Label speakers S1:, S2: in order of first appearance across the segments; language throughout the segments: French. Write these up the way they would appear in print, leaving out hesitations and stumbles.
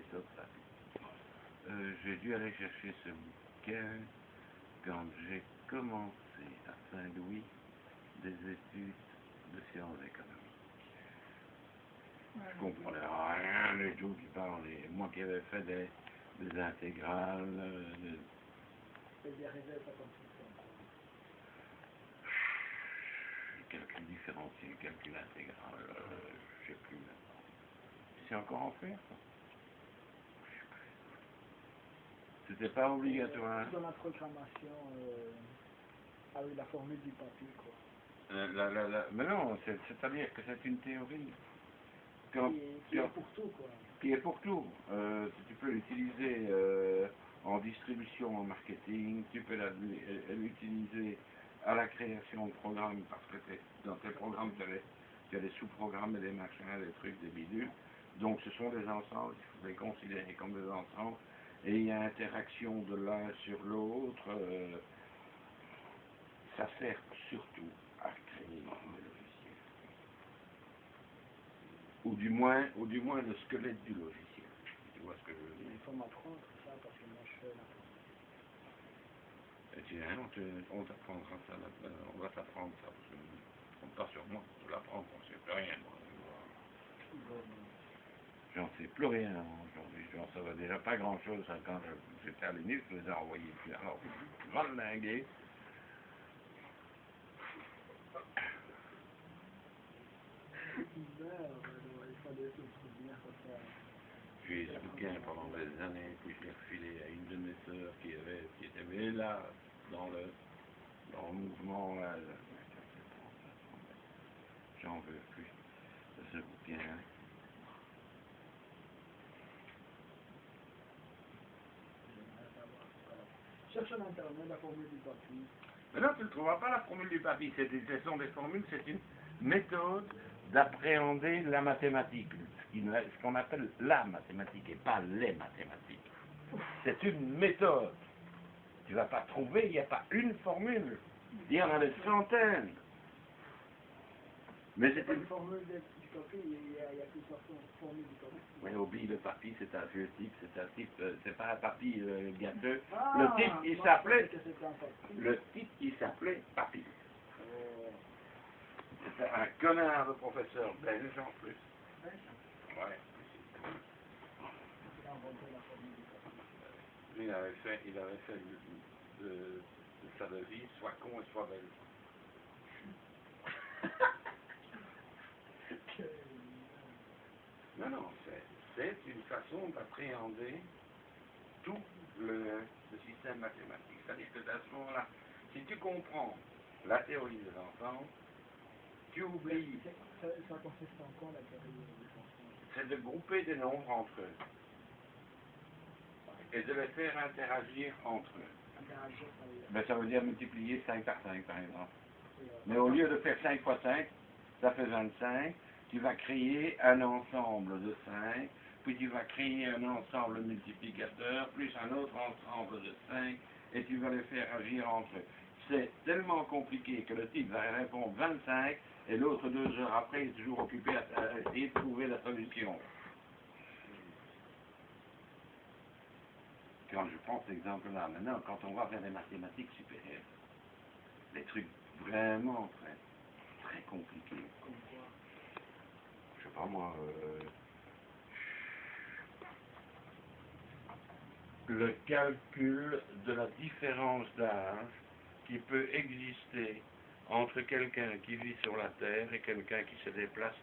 S1: Christophe Papy. J'ai dû aller chercher ce bouquin quand j'ai commencé à Saint-Louis des études de sciences économiques. Je comprenais rien du tout qui parlait. Moi qui avais fait des intégrales, calcul différentiel, calcul intégral, je sais plus maintenant. C'est encore en faire ça? C'était pas obligatoire.
S2: Dans la programmation, avec la formule du papier, quoi.
S1: Mais non, c'est-à-dire que c'est une théorie.
S2: Qui est pour tout, quoi.
S1: Qui est pour tout. Tu peux l'utiliser en distribution, en marketing, tu peux l'utiliser à la création de programmes, parce que dans tes programmes, tu as des sous-programmes et des machins, des trucs, des bidules. Donc ce sont des ensembles, il faut les considérer comme des ensembles. Et il y a interaction de l'un sur l'autre. Ça sert surtout à créer des logiciels. Ou du moins le squelette du logiciel. Tu vois ce que je veux dire?
S2: Il faut m'apprendre ça parce que moi je fais la
S1: Et tiens, on t'apprendra ça, on va t'apprendre ça, parce que on ne compte pas sur moi, pour l'apprendre, on ne sait plus rien. J'en sais plus rien aujourd'hui, j'en savais déjà pas grand chose quand j'étais à l'UNIF, je les ai envoyés plus. Alors, valdinguer. J'ai eu ce bouquin pendant des années, puis je l'ai refilé à une de mes sœurs qui était là, dans le mouvement. J'en veux plus de ce bouquin.
S2: Cherche sur Internet la formule du papier.
S1: Mais non, tu ne trouveras pas la formule du papier. Ce sont des formules, c'est une méthode d'appréhender la mathématique. Ce qu'on appelle la mathématique et pas les mathématiques. C'est une méthode. Tu ne vas pas trouver, il n'y a pas une formule. Il y en a des centaines. Mais c'est
S2: une formule du papier, il y a plusieurs formules du papier.
S1: Oui, oublie le papy, c'est un vieux type, c'est pas un papy gâteux.
S2: Ah,
S1: le type, il s'appelait Papy. C'était un connard de professeur belge en plus. Ouais. Lui, il avait fait de sa devise, soit con et soit belge. Non, c'est une façon d'appréhender tout le système mathématique. C'est-à-dire que à ce moment-là, si tu comprends la théorie des ensembles, tu oublies.
S2: Ça consiste en quoi la théorie des ensembles?
S1: C'est de grouper des nombres entre eux et de les faire interagir entre eux. Ben, ça veut dire multiplier 5 par 5 par exemple. Mais au lieu de faire 5 fois 5, ça fait 25. Tu vas créer un ensemble de 5, puis tu vas créer un ensemble multiplicateur, plus un autre ensemble de 5, et tu vas les faire agir entre eux. C'est tellement compliqué que le type va répondre 25, et l'autre 2 heures après, il est toujours occupé à essayer de trouver la solution. Quand je prends cet exemple-là, maintenant, quand on va vers les mathématiques supérieures, des trucs vraiment très compliqués. Je sais pas moi, le calcul de la différence d'âge qui peut exister entre quelqu'un qui vit sur la Terre et quelqu'un qui se déplace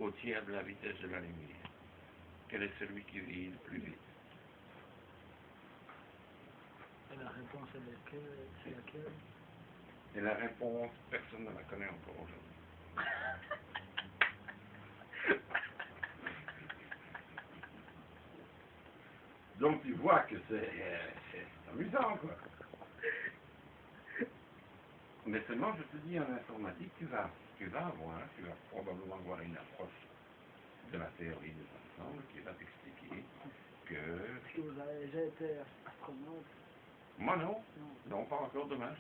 S1: au tiers de la vitesse de la lumière. Quel est celui qui vit le plus vite?
S2: Et la réponse est laquelle?
S1: Et la réponse, personne ne la connaît encore aujourd'hui. Donc tu vois que c'est amusant, quoi. Mais seulement, je te dis, en informatique, tu vas probablement avoir une approche de la théorie des ensembles qui va t'expliquer que...
S2: Est-ce que vous avez déjà été astronaute?
S1: Moi non. Non, pas encore demain.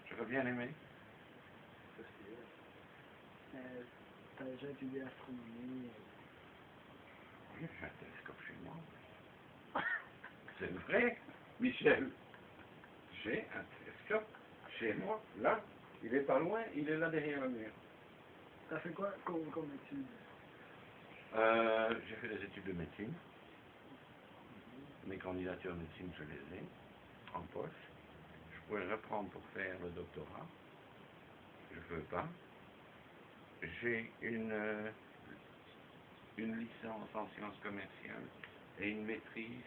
S1: J'aurais bien aimé.
S2: T'as déjà étudié l'astronomie?
S1: Oui, j'ai un télescope chez moi. C'est vrai, Michel. J'ai un télescope chez moi, là. Il est pas loin, il est là derrière le mur.
S2: T'as fait quoi comme étude?
S1: J'ai fait des études de médecine. Mes candidatures de médecine, je les ai en poche. Je pourrais reprendre pour faire le doctorat. Je veux pas. J'ai une licence en sciences commerciales et une maîtrise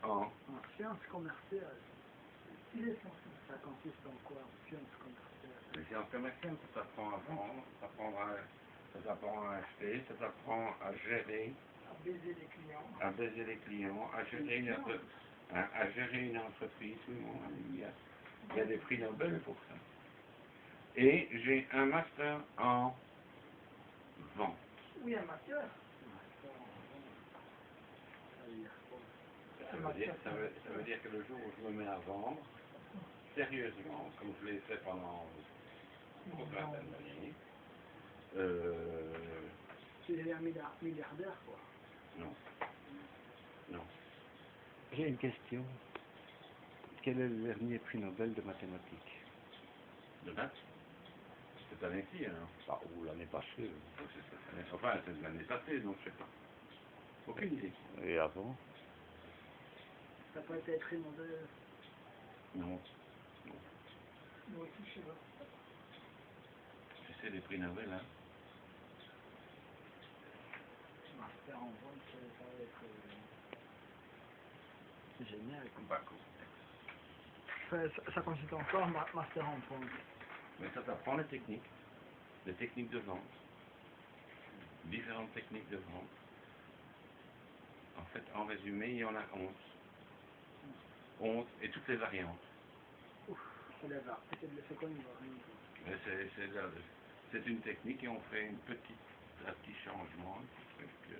S1: en
S2: En sciences commerciales. Ça consiste en quoi, en sciences commerciales?
S1: les sciences commerciales. Ça s'apprend à vendre, ça s'apprend à acheter, ça s'apprend à gérer,
S2: À baiser les clients.
S1: à baiser les clients, à gérer une entreprise. Oui, mon ami, il y a des prix Nobel pour ça. Et j'ai un master en vente.
S2: Oui, un master.
S1: Ça veut dire que le jour où je me mets à vendre, sérieusement, comme je l'ai fait pendant une vingtaine d'années,
S2: Tu es un milliardaire, quoi.
S1: non. Non.
S3: J'ai une question. Quel est le dernier prix Nobel de mathématiques?
S1: De maths? Cette année-ci, alors?
S3: Bah, ou l'année passée.
S1: Enfin, c'est l'année passée, donc je sais pas. Aucune idée.
S3: Et avant?
S2: Ça peut être prix Nobel.
S1: Non.
S2: Moi aussi, je sais pas.
S1: Tu sais, les prix Nobel, hein?
S2: Master en vente, ça va être génial.
S1: Pas cool.
S2: Ça consiste en quoi, master en vente?
S1: Mais ça t'apprend les techniques de vente. Différentes techniques de vente. En fait, en résumé, il y en a 11. 11 et toutes les variantes.
S2: Ouf, c'est quoi une variante?
S1: Mais c'est une technique et on fait un petit changement, un petit truc.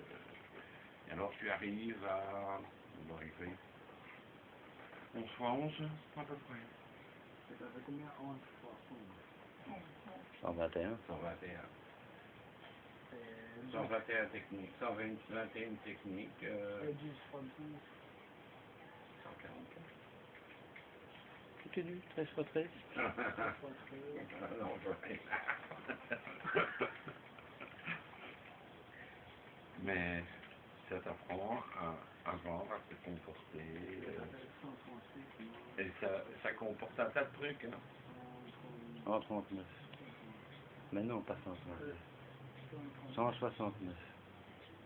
S1: Et alors tu arrives à... On va arriver 11 fois 11, à peu près.
S2: Ça fait combien 11 fois 11?
S3: 121.
S1: 121. 121 techniques, 121 techniques.
S2: 10 fois 12.
S1: 144.
S3: Continue, 13 fois 13.
S1: Non, mais ça t'apprend à vendre, à se comporter. Et ça comporte un tas de trucs. Hein.
S3: 139. Mais non, pas 139. 169.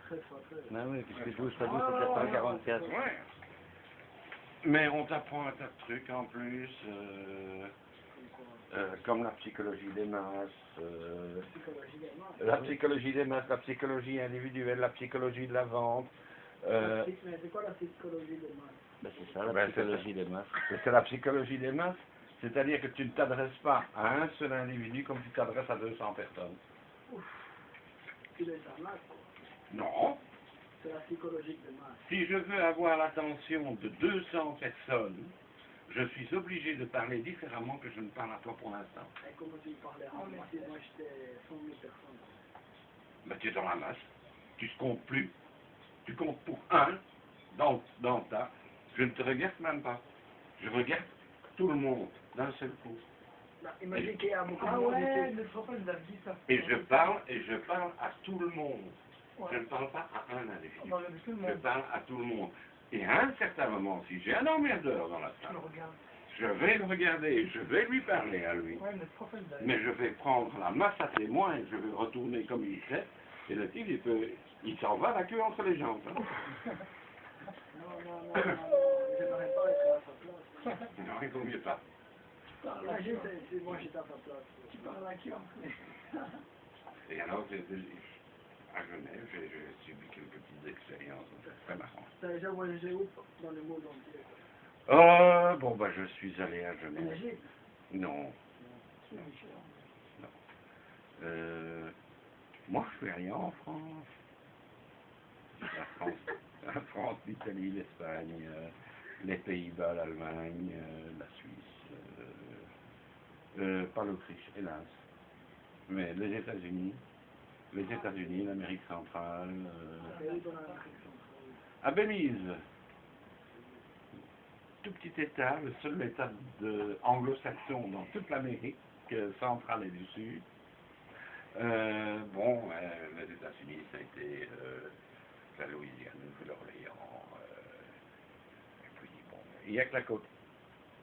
S2: 13 fois 13.
S3: Ah oui, puisque 12 fois 12, c'est 144.
S1: Ouais. Mais on t'apprend un tas de trucs en plus, comme la psychologie des masses, la psychologie individuelle, la psychologie de la vente.
S2: Mais c'est quoi la psychologie des masses?
S3: Ben, c'est ça, la psychologie des masses.
S1: C'est la psychologie des masses, c'est-à-dire que tu ne t'adresses pas à un seul individu comme tu t'adresses à 200 personnes.
S2: Ouf, tu les arnaques, quoi.
S1: Non.
S2: C'est la psychologie des masses.
S1: Si je veux avoir l'attention de 200 personnes, je suis obligé de parler différemment que je ne parle à toi pour l'instant.
S2: Et comment tu parlais à moi si moi j'étais 100 000 personnes?
S1: Mais tu es dans la masse, tu ne comptes plus. Tu comptes pour un dans le tas. Je ne te regarde même pas. Je regarde tout le monde d'un seul coup.
S2: Bah, imagine qu'il y a beaucoup de monde. Ah ouais, le propos nous a dit ça.
S1: Et je parle à tout le monde. Ouais. Je ne parle pas à un individu. Je parle à tout le monde. Et à un certain moment, si j'ai un emmerdeur dans la salle, je vais le regarder, je vais lui parler à lui. Ouais, mais je vais prendre la masse à témoin et je vais retourner comme il fait. Et le type, il s'en va la queue entre les jambes. Hein.
S2: Non, j'aimerais pas être à sa place.
S1: Non, il vaut mieux pas.
S2: Imagine si moi j'étais à ta place. Tu parles à qui en fait?
S1: Et alors, à Genève, j'ai subi quelques petites expériences. C'est très marrant.
S2: Tu as déjà voyagé où dans le monde entier?
S1: Bon, bah, je suis allé à Genève.
S2: En Égypte?
S1: Non. Moi, je fais rien en France. La France, l'Italie, l'Espagne, les Pays-Bas, l'Allemagne, la Suisse, pas l'Autriche, hélas. Mais les États-Unis, l'Amérique centrale, à Belize. tout petit État, le seul État anglo-saxon dans toute l'Amérique centrale et du Sud. Les États-Unis, ça a été la Louisiane, l'Orléans, et puis bon, il n'y a que la côte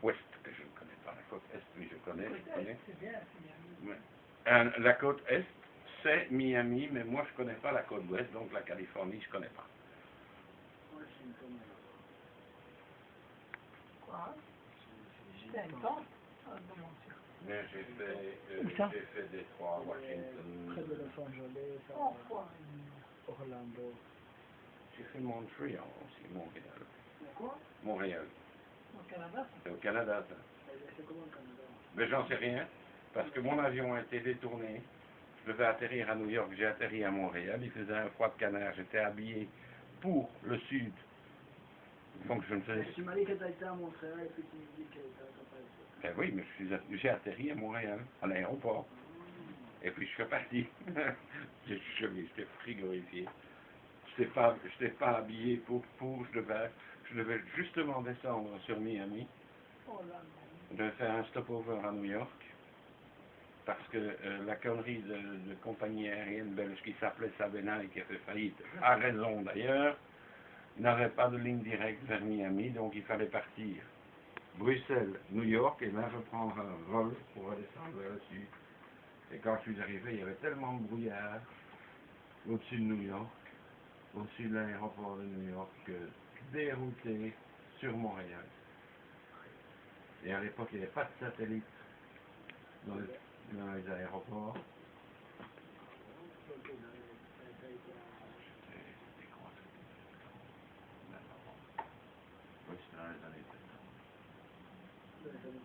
S1: ouest que je ne connais pas. La côte est, oui, je connais.
S2: C'est bien, c'est bien.
S1: Ouais. La côte est, c'est Miami, mais moi je ne connais pas la côte ouest, donc la Californie, je ne connais pas.
S2: Washington.
S4: Quoi? C'est un temps? Ah, non,
S1: Mais j'ai
S2: Où ça?
S1: fait Détroit, Washington.
S2: Près de Los Angeles,
S4: oh, quoi?
S2: Orlando.
S1: J'ai fait Montréal aussi, Montréal.
S2: Quoi?
S1: Montréal.
S4: Au Canada?
S1: C'est au Canada, ça.
S2: C'est comment le Canada?
S1: Mais j'en sais rien, parce que mon avion a été détourné. Je devais atterrir à New York, j'ai atterri à Montréal, il faisait un froid de canard, j'étais habillé pour le sud. Donc je ne faisais...
S2: Tu m'as dit que tu as été à Montréal et puis tu me dis que tu n'as pas été.
S1: Ben oui, mais j'ai atterri à Montréal, à l'aéroport. Et puis je suis parti. J'étais frigorifié. Je n'étais pas habillé pour je devais justement descendre sur Miami.
S2: Oh là,
S1: Je devais faire un stopover à New York. Parce que la connerie de compagnie aérienne belge qui s'appelait Sabena et qui a fait faillite, à raison d'ailleurs, n'avait pas de ligne directe vers Miami, donc il fallait partir Bruxelles, New York, et là reprendre un vol pour redescendre vers le sud. Et quand je suis arrivé, il y avait tellement de brouillard au-dessus de New York, au-dessus de l'aéroport de New York, que dérouté sur Montréal. Et à l'époque, il n'y avait pas de satellite dans les aéroports. Oui, c'est dans les années 70.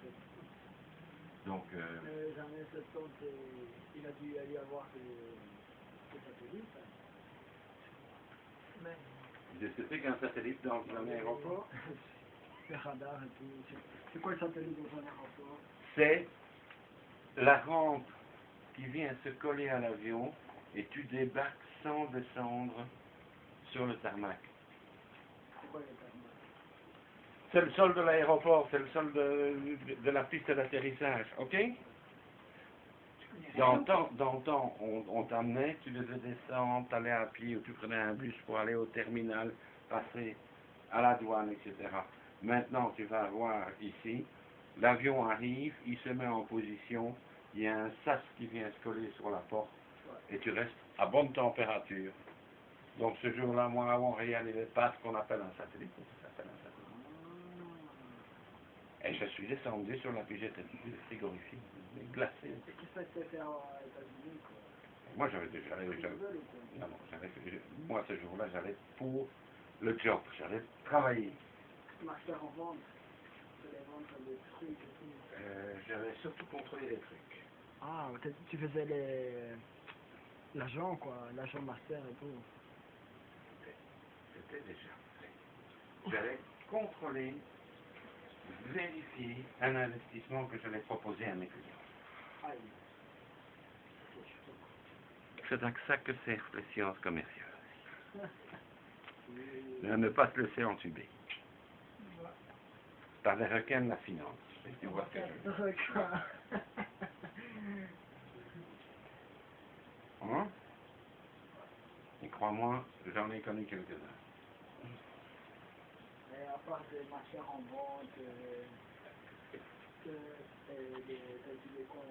S1: Donc,
S2: les années 70, il a dû y avoir des satellites.
S4: Mais,
S1: c'était qu'un satellite dans un aéroport?
S2: Les radars et tout. C'est quoi le satellite dans un aéroport?
S1: C'est la rampe qui vient se coller à l'avion et tu débarques sans descendre sur le tarmac.
S2: C'est quoi les tarmacs?
S1: C'est le sol de l'aéroport, c'est le sol de la piste d'atterrissage, ok? Dans le temps, on t'amenait, tu devais descendre, t'allais à pied ou tu prenais un bus pour aller au terminal, passer à la douane, etc. Maintenant, tu vas voir ici, l'avion arrive, il se met en position, il y a un sas qui vient se coller sur la porte et tu restes à bonne température. Donc ce jour-là, moi à Montréal, il n'y avait pas ce qu'on appelle un satellite, ça s'appelle un satellite. Et je suis descendu sur la pigette frigorifique, glacée.
S2: Et qui fait que c'était aux États-Unis, quoi?
S1: Moi, moi ce jour-là, j'allais pour le job, j'allais travailler.
S2: Master en vente, tu allais vendre des trucs et tout.
S1: J'avais surtout contrôlé les trucs.
S2: Ah, tu faisais l'agent, quoi, l'agent master et tout.
S1: C'était déjà fait. J'allais contrôler, vérifier un investissement que j'allais proposer à mes clients.
S2: Aïe.
S1: C'est à ça que servent les sciences commerciales. Ne pas se laisser entuber. Par les requins de la finance. Tu vois ce que je veux dire. Hein? Et crois-moi, j'en ai connu quelques-uns.
S2: Mais à part des matières en vente, t'as dit quoi,